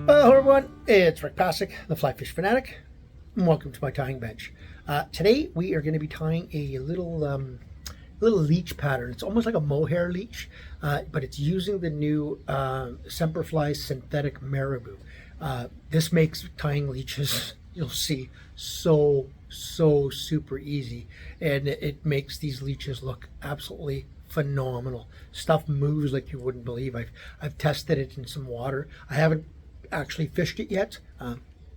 Hello everyone, it's Rick Passek, the Fly Fish Fanatic, and welcome to my tying bench. Today we are going to be tying a little leech pattern. It's almost like a mohair leech, but it's using the new Semper-Bou synthetic marabou. This makes tying leeches, you'll see, so super easy, and it makes these leeches look absolutely phenomenal. Stuff moves like you wouldn't believe. I've tested it in some water. I haven't actually fished it yet.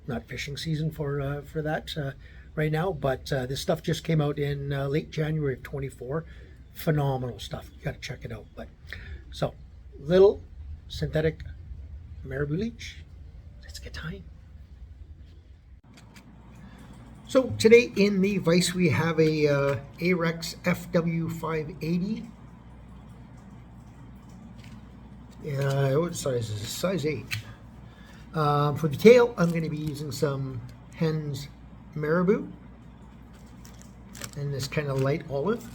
Not fishing season for that right now, but this stuff just came out in late January of 24. Phenomenal stuff. You got to check it out. But so, little synthetic marabou leech. Let's get tying. So today in the vise we have a Hook-Ahrex FW 580. What size is this? Size 8. For the tail, I'm going to be using some Hens Marabou and this kind of light olive.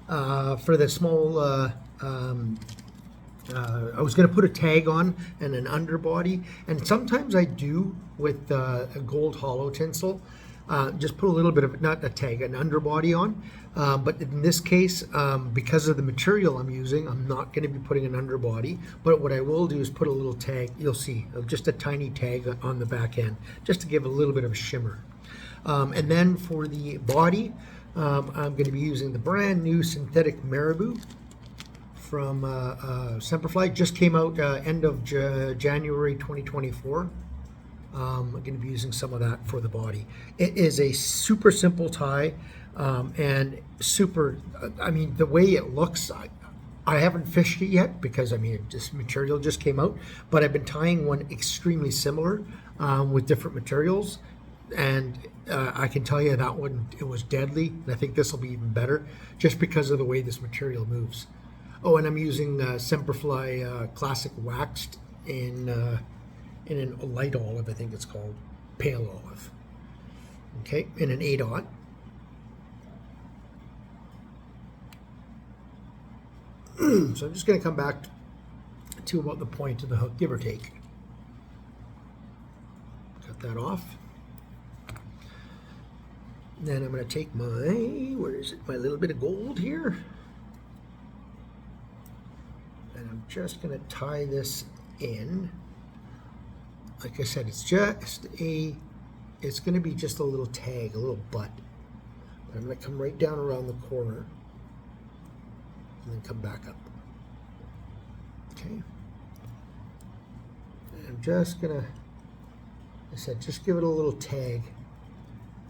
For the small, I was going to put a tag on and an underbody, and sometimes I do with a gold Holo tinsel. Just put a little bit of, not a tag, an underbody on. But in this case, because of the material I'm using, I'm not going to be putting an underbody. But what I will do is put a little tag, you'll see, just a tiny tag on the back end, just to give a little bit of a shimmer. And then for the body, I'm going to be using the brand new synthetic marabou from Semper-Bou. Just came out end of January 2024. I'm going to be using some of that for the body. It is a super simple tie, and super, I mean, the way it looks, I haven't fished it yet because, I mean, this material just came out, but I've been tying one extremely similar with different materials, and I can tell you that one, it was deadly, and I think this will be even better just because of the way this material moves. Oh, and I'm using Semper-Bou Classic Waxed in a light olive, I think it's called, pale olive. Okay, in an 8/0. So I'm just going to come back to about the point of the hook, give or take. Cut that off. Then I'm going to take my, where is it, my little bit of gold here. And I'm just going to tie this in. Like I said, it's going to be just a little tag, a little butt. But I'm going to come right down around the corner and then come back up. Okay. And I'm just going to, like I said, just give it a little tag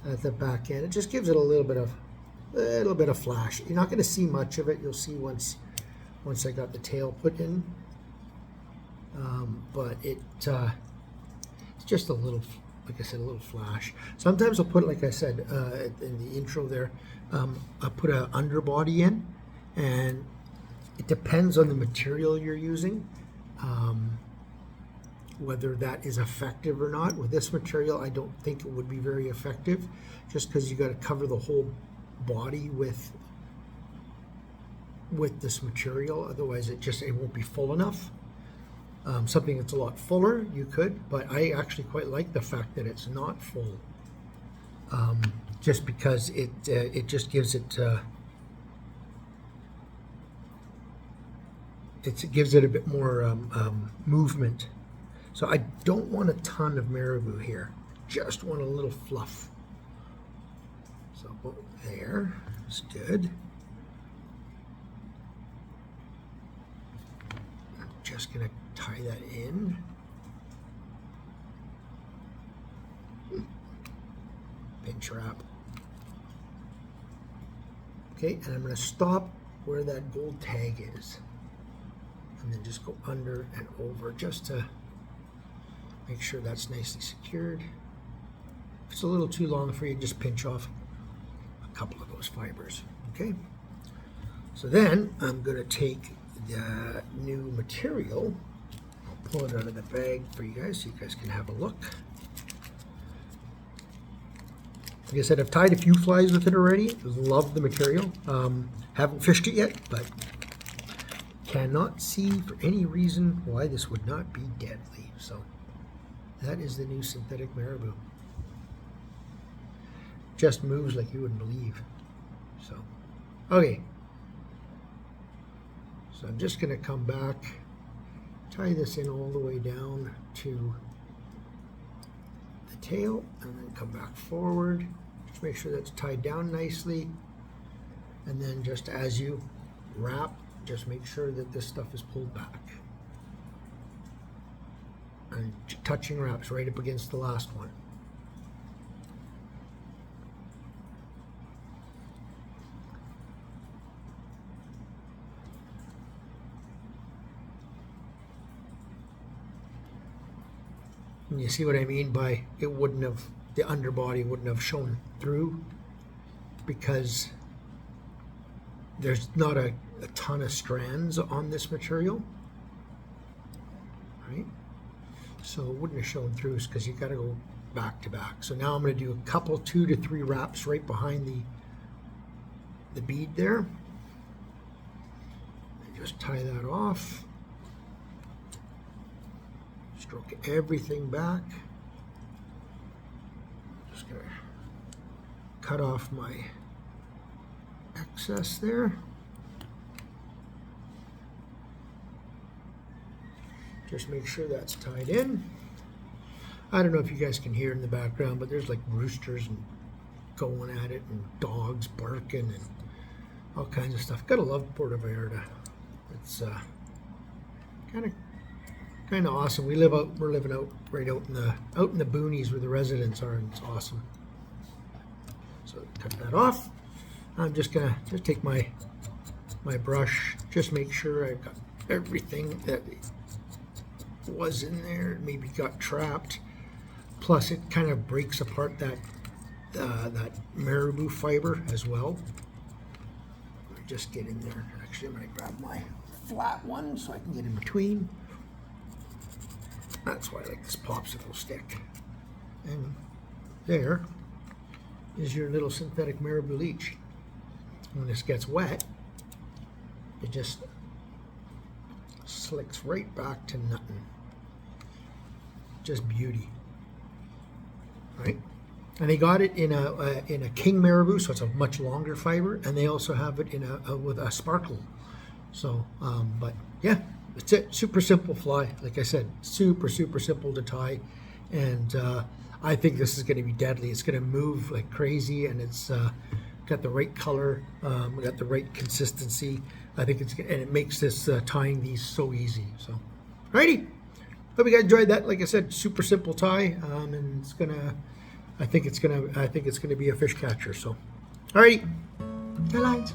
at the back end. It just gives it a little bit of flash. You're not going to see much of it. You'll see once I got the tail put in. But it's just a little, like I said, a little flash. Sometimes I'll put, like I said in the intro there, I'll put an underbody in, and it depends on the material you're using, whether that is effective or not. With this material, I don't think it would be very effective, just because you got to cover the whole body with this material. Otherwise, it won't be full enough. Something that's a lot fuller, you could, but I actually quite like the fact that it's not full, just because it just gives it gives it a bit more movement. So I don't want a ton of marabou here, just want a little fluff. So there, it's good. I'm just gonna tie that in. Pinch wrap. Okay, and I'm going to stop where that gold tag is, and then just go under and over just to make sure that's nicely secured. If it's a little too long for you, just pinch off a couple of those fibers. Okay, so then I'm going to take the new material. Pull it out of the bag for you guys so you guys can have a look. Like I said, I've tied a few flies with it already. Love the material. Haven't fished it yet, but cannot see for any reason why this would not be deadly. So That is the new synthetic marabou. Just moves like you wouldn't believe. So, okay. So I'm just going to come back, tie this in all the way down to the tail, and then come back forward. Just make sure that's tied down nicely. And then just as you wrap, just make sure that this stuff is pulled back. And touching wraps right up against the last one. And you see what I mean by it wouldn't have, the underbody wouldn't have shown through, because there's not a ton of strands on this material, right? So it wouldn't have shown through because you got to go back to back. So now I'm going to do a couple, 2 to 3 wraps right behind the bead there. And just tie that off. Stroke everything back. Just going to cut off my excess there. Just make sure that's tied in. I don't know if you guys can hear in the background, but there's like roosters and going at it and dogs barking and all kinds of stuff. Gotta love Puerto Vallarta. It's kind of awesome. We're living out right out in the boonies where the residents are, and it's awesome. So cut that off. I'm just gonna take my brush, just make sure I've got everything that was in there, maybe got trapped. Plus it kind of breaks apart that marabou fiber as well. Just get in there. Actually, I'm going to grab my flat one so I can get in between. That's why I like this popsicle stick. And there is your little synthetic marabou leech. When this gets wet, it just slicks right back to nothing. Just beauty, right? And they got it in a king marabou, so it's a much longer fiber, and they also have it in with a sparkle. So, but yeah, that's it. Super simple fly, like I said, super simple to tie, and I think this is going to be deadly. It's going to move like crazy, and it's got the right color, got the right consistency. I think and it makes this tying these so easy. So, alrighty. Hope you guys enjoyed that. Like I said, super simple tie, and it's gonna. I think it's gonna be a fish catcher. So, alrighty, tie lines.